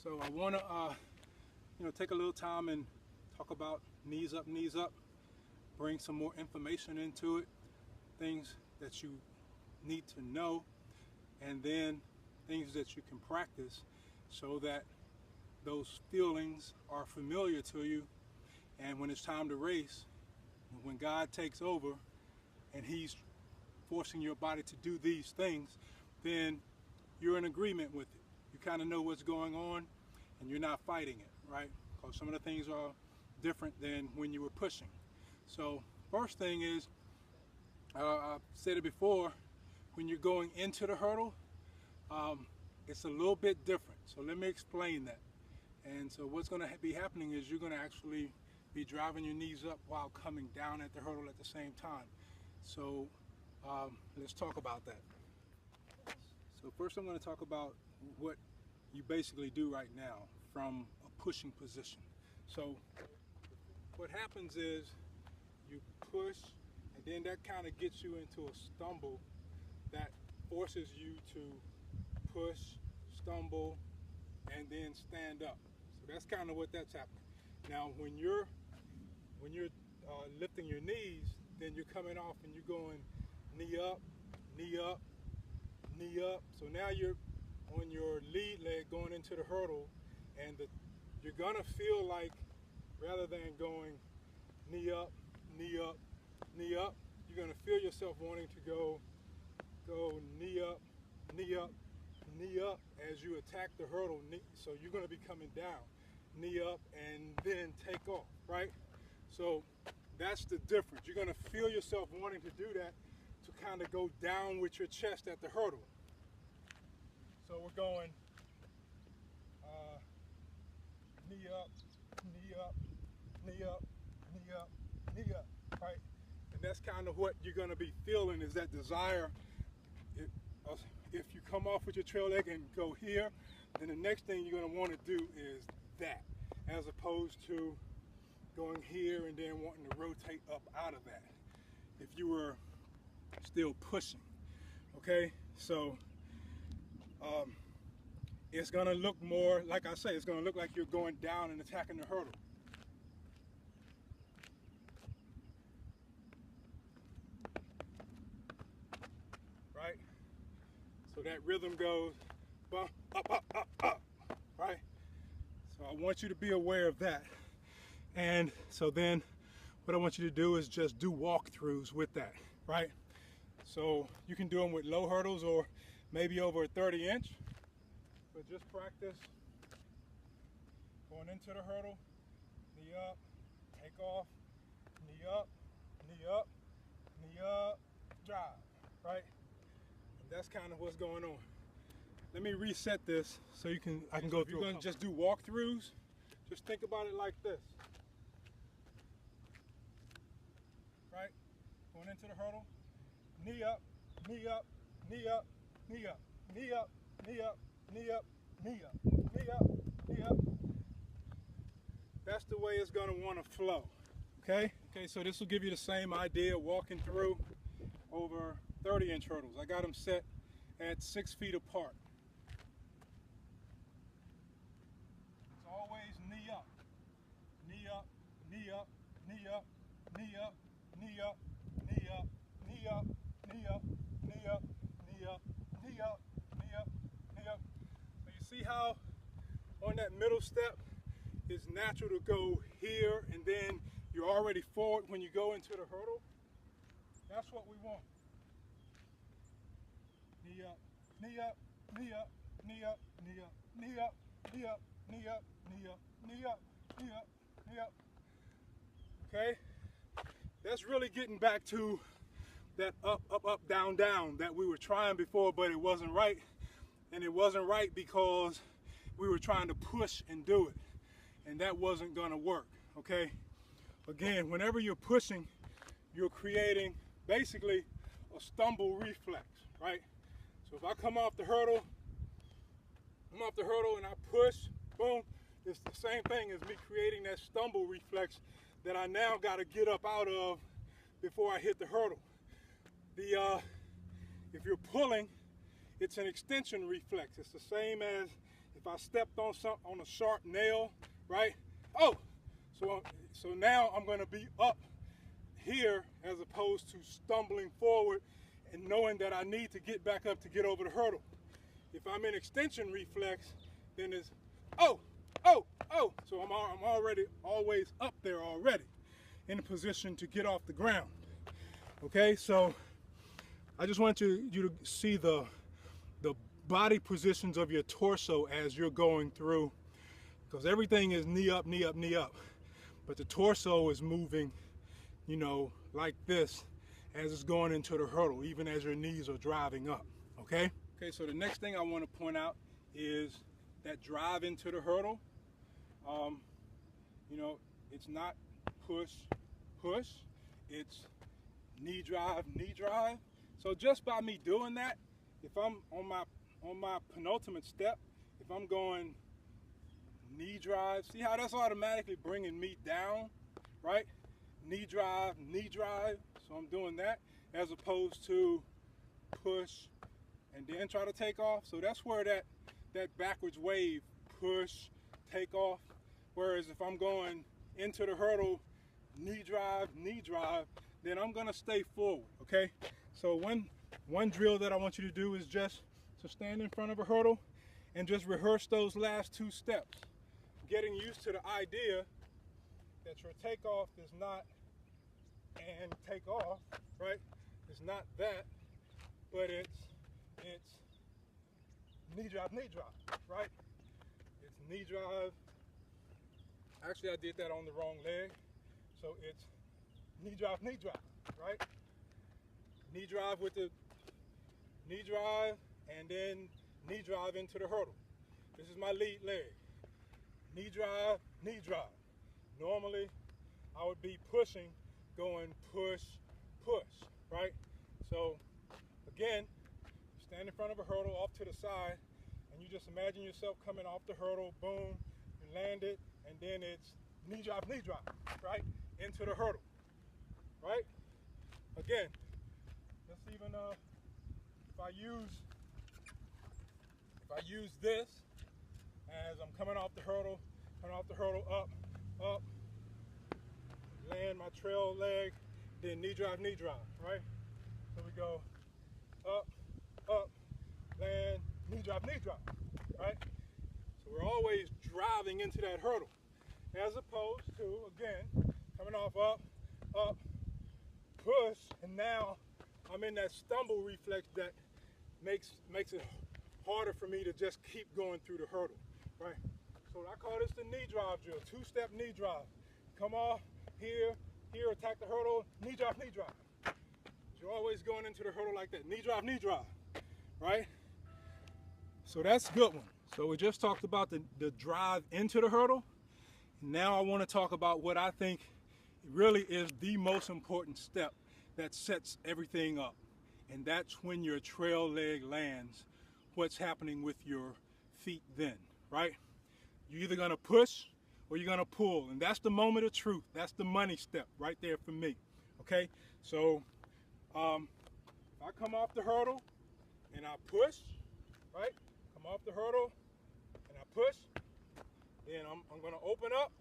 So I want to, take a little time and talk about knees up, bring some more information into it, things that you need to know, and then things that you can practice so that those feelings are familiar to you. And when it's time to race, when God takes over and He's forcing your body to do these things, then you're in agreement with it. You kind of know what's going on and you're not fighting it, right? Because some of the things are different than when you were pushing. So first thing is, I've said it before, when you're going into the hurdle, it's a little bit different. So let me explain that. And so what's going to be happening is you're going to actually be driving your knees up while coming down at the hurdle at the same time. So let's talk about that. So first I'm going to talk about what you basically do right now from a pushing position. So what happens is you push, and then that kind of gets you into a stumble that forces you to push, stumble, and then stand up. So that's kind of what that's happening. Now when you're lifting your knees, then you're coming off and you're going knee up, knee up, knee up. So now you're on your lead leg going into the hurdle, and you're gonna feel like, rather than going knee up, knee up, knee up, you're gonna feel yourself wanting to go knee up, knee up, knee up as you attack the hurdle. So you're gonna be coming down, knee up, and then take off, right? So that's the difference. You're gonna feel yourself wanting to do that, to kind of go down with your chest at the hurdle. So we're going knee up, knee up, knee up, knee up, knee up, right? And that's kind of what you're going to be feeling, is that desire. If you come off with your trail leg and go here, then the next thing you're going to want to do is that, as opposed to going here and then wanting to rotate up out of that if you were still pushing. Okay, so it's going to look more, like I say, it's going to look like you're going down and attacking the hurdle. Right? So that rhythm goes bump, up, right? So I want you to be aware of that. And so then what I want you to do is just do walkthroughs with that, right? So you can do them with low hurdles or maybe over a 30-inch. But just practice going into the hurdle, knee up, take off, knee up, knee up, knee up, drive, right? And that's kind of what's going on. Let me reset this so I can go through. If you're going to just do walkthroughs, just think about it like this. Right? Going into the hurdle, knee up, knee up, knee up, knee up, knee up, knee up, knee up, knee up, knee up, knee up. That's the way it's going to want to flow. Okay? Okay, so this will give you the same idea walking through over 30-inch hurdles. I got them set at 6 feet apart. It's always knee up, knee up, knee up, knee up, knee up, knee up, knee up, knee up, knee up, knee up, knee up, knee up, knee up, knee up. So you see how on that middle step it's natural to go here, and then you're already forward when you go into the hurdle? That's what we want. Knee up, knee up, knee up, knee up, knee up, knee up, knee up, knee up, knee up, knee up, knee up, knee up. Okay? That's really getting back to that up, up, up, down, down that we were trying before, but it wasn't right. And it wasn't right because we were trying to push and do it. And that wasn't gonna work, okay? Again, whenever you're pushing, you're creating basically a stumble reflex, right? So if I come off the hurdle, I'm off the hurdle and I push, boom, it's the same thing as me creating that stumble reflex that I now gotta get up out of before I hit the hurdle. If you're pulling, it's an extension reflex. It's the same as if I stepped on a sharp nail, right? Oh, so now I'm going to be up here as opposed to stumbling forward and knowing that I need to get back up to get over the hurdle. If I'm in extension reflex, then it's oh, oh, oh. So I'm already always up there already in a position to get off the ground. Okay, so I just want you to see the body positions of your torso as you're going through, because everything is knee up, knee up, knee up. But the torso is moving, you know, like this as it's going into the hurdle, even as your knees are driving up, okay? Okay, so the next thing I want to point out is that drive into the hurdle. You know, it's not push, push, it's knee drive, knee drive. So just by me doing that, if I'm on my penultimate step, if I'm going knee drive, see how that's automatically bringing me down, right? Knee drive, so I'm doing that as opposed to push and then try to take off. So that's where that backwards wave, push, take off. Whereas if I'm going into the hurdle, knee drive, then I'm gonna stay forward, okay? So one drill that I want you to do is just to stand in front of a hurdle and just rehearse those last two steps. Getting used to the idea that your takeoff is not and take off, right? It's not that, but it's knee drive, right? It's knee drive. Actually, I did that on the wrong leg. So it's knee drive, right? Knee drive with the knee drive and then knee drive into the hurdle. This is my lead leg. Knee drive. Normally, I would be pushing, going push, right? So, again, stand in front of a hurdle off to the side, and you just imagine yourself coming off the hurdle, boom, you land it, and then it's knee drive, right? Into the hurdle, right? Again, let's even, if I use this as I'm coming off the hurdle, up, land my trail leg, then knee drive, right? So we go up, land, knee drive, right? So we're always driving into that hurdle, as opposed to, again, coming off up, push, and now I'm in that stumble reflex that makes it harder for me to just keep going through the hurdle, right? So I call this the knee drive drill, two-step knee drive. Come off, here, attack the hurdle, knee drive. You're always going into the hurdle like that, knee drive, right? So that's a good one. So we just talked about the drive into the hurdle. Now I want to talk about what I think really is the most important step that sets everything up. And that's when your trail leg lands, what's happening with your feet then, right? You're either gonna push or you're gonna pull. And that's the moment of truth. That's the money step right there for me, okay? So if I come off the hurdle and I push, right? Come off the hurdle and I push, then I'm gonna open up,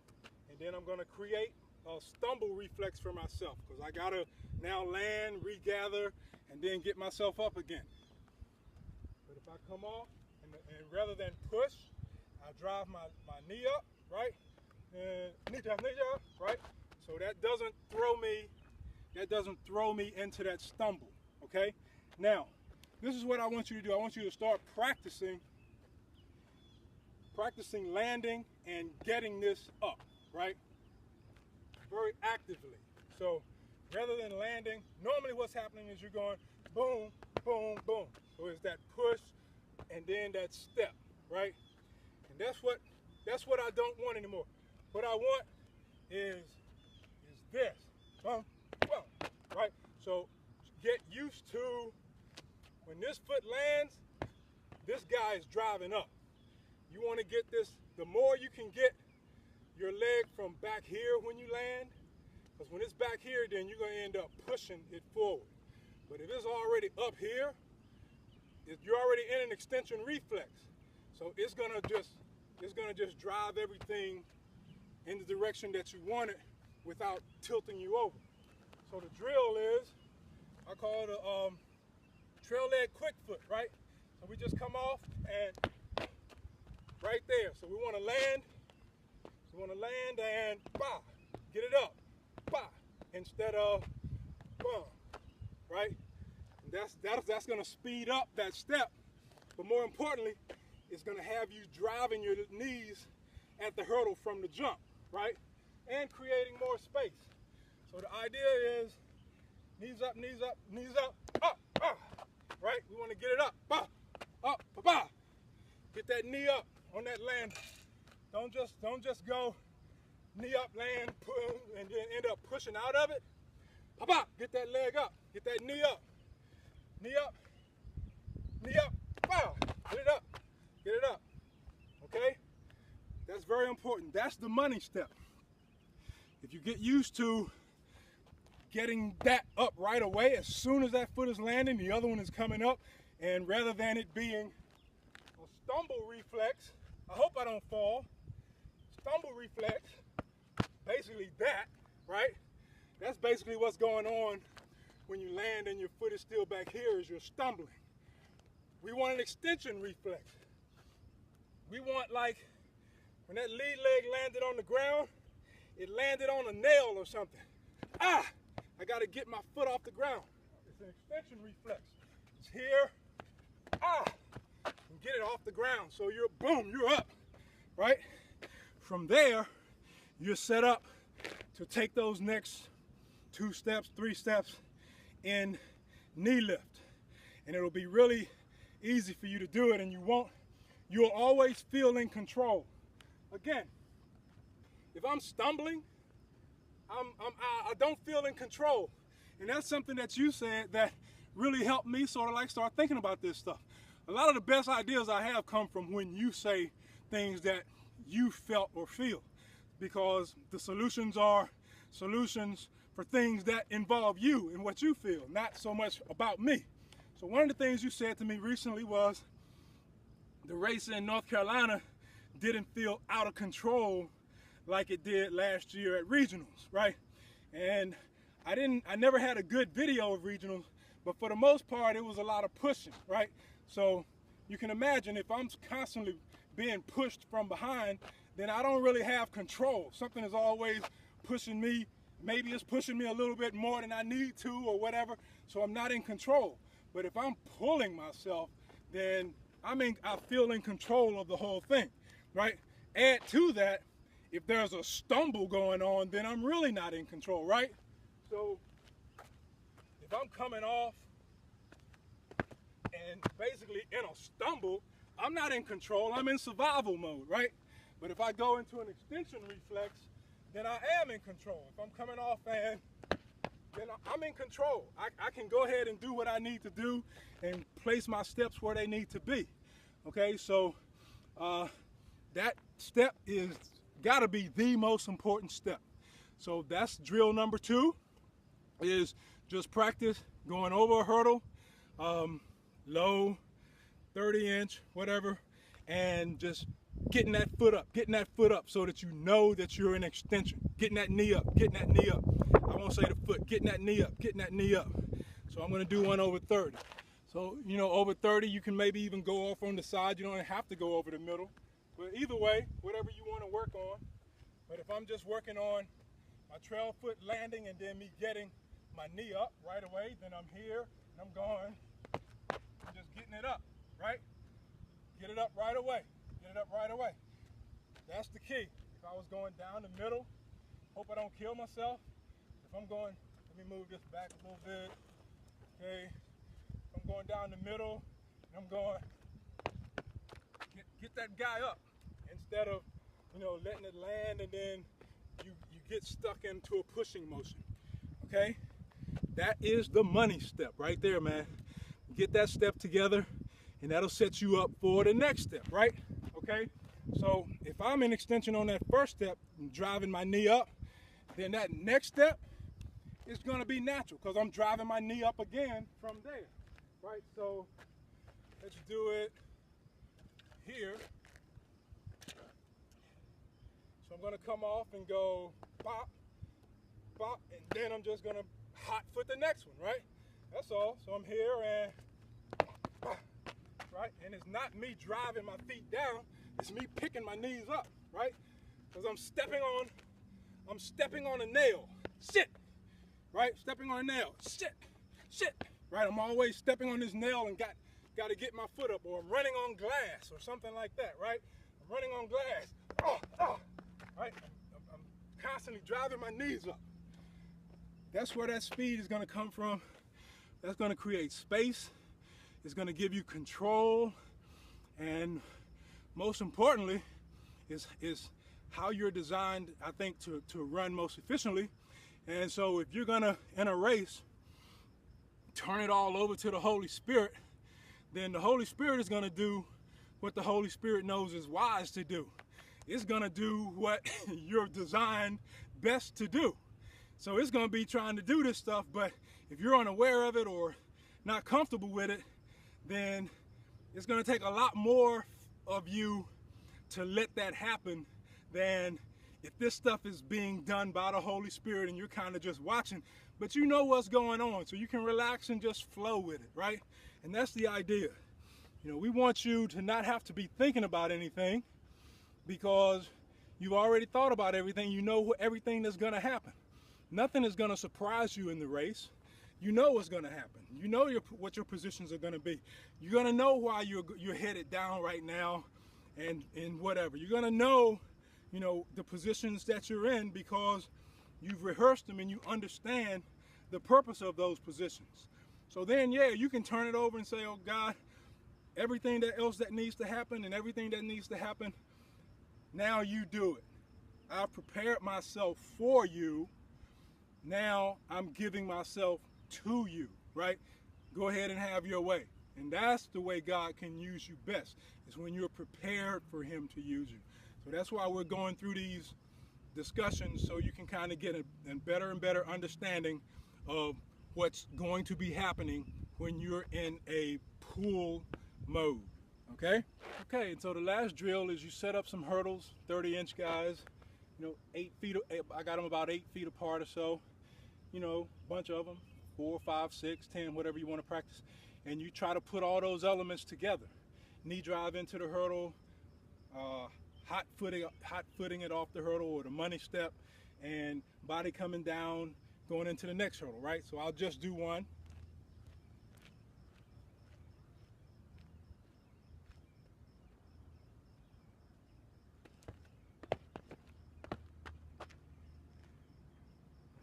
and then I'm gonna create a stumble reflex for myself, because I gotta now land, regather, and then get myself up again. But if I come off and rather than push, I drive my knee up, right? And knee drive, right? So that doesn't throw me into that stumble, okay? Now, this is what I want you to do. I want you to start practicing landing and getting this up, right? Very actively. So rather than landing, normally what's happening is you're going boom, boom, boom. So it's that push and then that step, right? And that's what I don't want anymore. What I want is this. Boom, boom, right? So get used to when this foot lands, this guy is driving up. You want to get this, the more you can get your leg from back here when you land, because when it's back here, then you're going to end up pushing it forward. But if it's already up here, you're already in an extension reflex. So it's gonna just drive everything in the direction that you want it without tilting you over. So the drill is, I call it a trail leg quick foot, right? So we just come off and right there. So we want to land. So we want to land and bah, get it up, bah, instead of boom, right? And that's going to speed up that step, but more importantly, it's going to have you driving your knees at the hurdle from the jump, right? And creating more space. So the idea is knees up, knees up, knees up, right? We want to get it up, up, get that knee up on that land. Don't just go knee up, land, and then end up pushing out of it. Get that leg up, get that knee up, knee up, knee up, get it up, get it up, okay? That's very important. That's the money step. If you get used to getting that up right away, as soon as that foot is landing, the other one is coming up, and rather than it being a stumble reflex, I hope I don't fall, stumble reflex, basically that, right? That's basically what's going on when you land and your foot is still back here, is you're stumbling. We want an extension reflex. We want, like, when that lead leg landed on the ground, it landed on a nail or something. I got to get my foot off the ground. It's an extension reflex. It's here, and get it off the ground. So you're, boom, you're up, right? From there, you're set up to take those next 2 steps, 3 steps in knee lift. And it'll be really easy for you to do it, and you'll always feel in control. Again, if I'm stumbling, I don't feel in control. And that's something that you said that really helped me sort of like start thinking about this stuff. A lot of the best ideas I have come from when you say things that you felt or feel, because the solutions are solutions for things that involve you and what you feel, not so much about me. So one of the things you said to me recently was the race in North Carolina didn't feel out of control like it did last year at regionals, right? And I never had a good video of regionals, but for the most part, it was a lot of pushing, right? So you can imagine if I'm constantly being pushed from behind, then I don't really have control. Something is always pushing me. Maybe it's pushing me a little bit more than I need to or whatever, so I'm not in control. But if I'm pulling myself, then I feel in control of the whole thing, right? Add to that, if there's a stumble going on, then I'm really not in control, right? So if I'm coming off and basically in a stumble, I'm not in control, I'm in survival mode, right? But if I go into an extension reflex, then I am in control. If I'm coming off and then I'm in control. I can go ahead and do what I need to do and place my steps where they need to be. Okay, so that step is gotta be the most important step. So that's drill number 2, is just practice going over a hurdle, low, 30-inch, whatever, and just getting that foot up so that you know that you're in extension. Getting that knee up, getting that knee up. I won't say the foot, getting that knee up, getting that knee up. So I'm gonna do one over 30. So, you know, over 30, you can maybe even go off on the side. You don't have to go over the middle. But either way, whatever you wanna work on. But if I'm just working on my trail foot landing and then me getting my knee up right away, then I'm here and I'm going, I'm just getting it up, right? Get it up right away. Get it up right away. That's the key. If I was going down the middle, hope I don't kill myself. If I'm going, let me move this back a little bit. Okay. If I'm going down the middle, and I'm going, get that guy up instead of, you know, letting it land and then you get stuck into a pushing motion. Okay. That is the money step right there, man. Get that step together and that'll set you up for the next step, right? Okay, so if I'm in extension on that first step, driving my knee up, then that next step is gonna be natural because I'm driving my knee up again from there, right? So let's do it here. So I'm gonna come off and go bop, bop, and then I'm just gonna hot foot the next one, right? That's all. So I'm here and bop, right? And it's not me driving my feet down, it's me picking my knees up, right? Because I'm stepping on a nail. Shit. Right? Stepping on a nail. Shit. Shit. Right? I'm always stepping on this nail and got to get my foot up, or I'm running on glass or something like that, right? I'm running on glass. Right? I'm constantly driving my knees up. That's where that speed is going to come from. That's going to create space. It's going to give you control. And most importantly is how you're designed, I think, to run most efficiently. And so if you're going to, in a race, turn it all over to the Holy Spirit, then the Holy Spirit is going to do what the Holy Spirit knows is wise to do. It's going to do what you're designed best to do. So it's going to be trying to do this stuff, but if you're unaware of it or not comfortable with it, then it's going to take a lot more of you to let that happen than if this stuff is being done by the Holy Spirit and you're kind of just watching, but you know what's going on, so you can relax and just flow with it, right? And that's the idea. You know, we want you to not have to be thinking about anything because you've already thought about everything. You know everything that's going to happen. Nothing is going to surprise you in the race. You know what's going to happen. You know what your positions are going to be. You're going to know why you're headed down right now and whatever. You're going to know, you know, the positions that you're in because you've rehearsed them and you understand the purpose of those positions. So then, yeah, you can turn it over and say, oh God, everything else that needs to happen and everything that needs to happen, now you do it. I've prepared myself for you. Now I'm giving myself to you, right? Go ahead and have your way. And that's the way God can use you best, is when you're prepared for him to use you. So that's why we're going through these discussions, so you can kind of get a better and better understanding of what's going to be happening when you're in a pull mode, okay? Okay, and so the last drill is you set up some hurdles, 30-inch guys, you know, 8 feet, I got them about 8 feet apart or so, you know, a bunch of them, 4, 5, 6, 10, whatever you want to practice, and you try to put all those elements together. Knee drive into the hurdle, hot footing it off the hurdle or the money step, and body coming down, going into the next hurdle, right? So I'll just do one.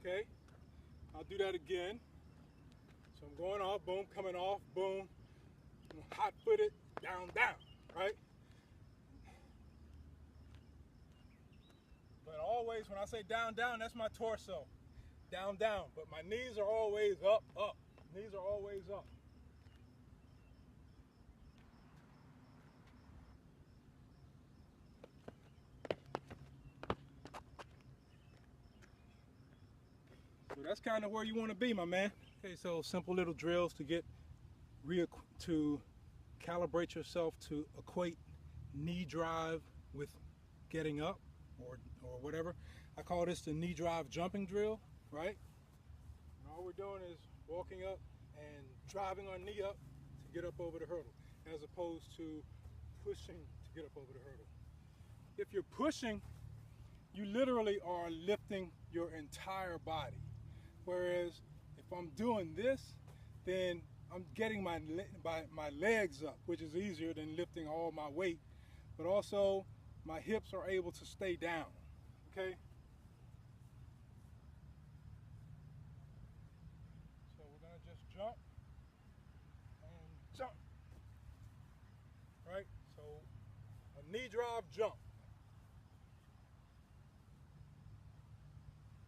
Okay, I'll do that again. So I'm going off, boom, coming off, boom, hot footed, down, down, right? But always, when I say down, down, that's my torso. Down, down. But my knees are always up, up. Knees are always up. So that's kind of where you want to be, my man. Okay, so simple little drills to get to calibrate yourself to equate knee drive with getting up or whatever. I call this the knee drive jumping drill, right? And all we're doing is walking up and driving our knee up to get up over the hurdle, as opposed to pushing to get up over the hurdle. If you're pushing, you literally are lifting your entire body. Whereas if I'm doing this, then I'm getting my legs up, which is easier than lifting all my weight, but also my hips are able to stay down, okay? So we're gonna just jump and jump, right? So a knee drive jump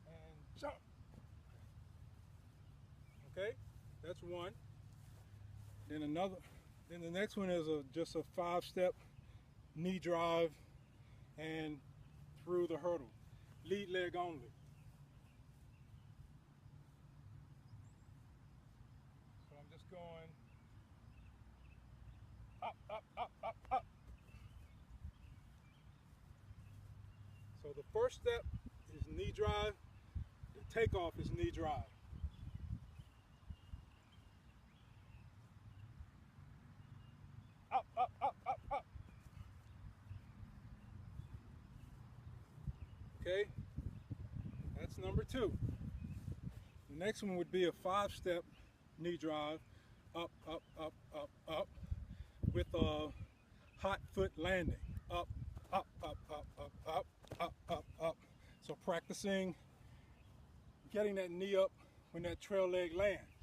and jump, okay? That's one. Then the next one is just a 5-step knee drive and through the hurdle, lead leg only. So I'm just going up, up, up, up, up. first step is knee drive. The takeoff is knee drive. Up, up, up, up, up. Okay, that's number 2. The next one would be a 5-step knee drive, up, up, up, up, up, with a hot foot landing, up, up, up, up, up, up, up, up, up. So practicing getting that knee up when that trail leg lands.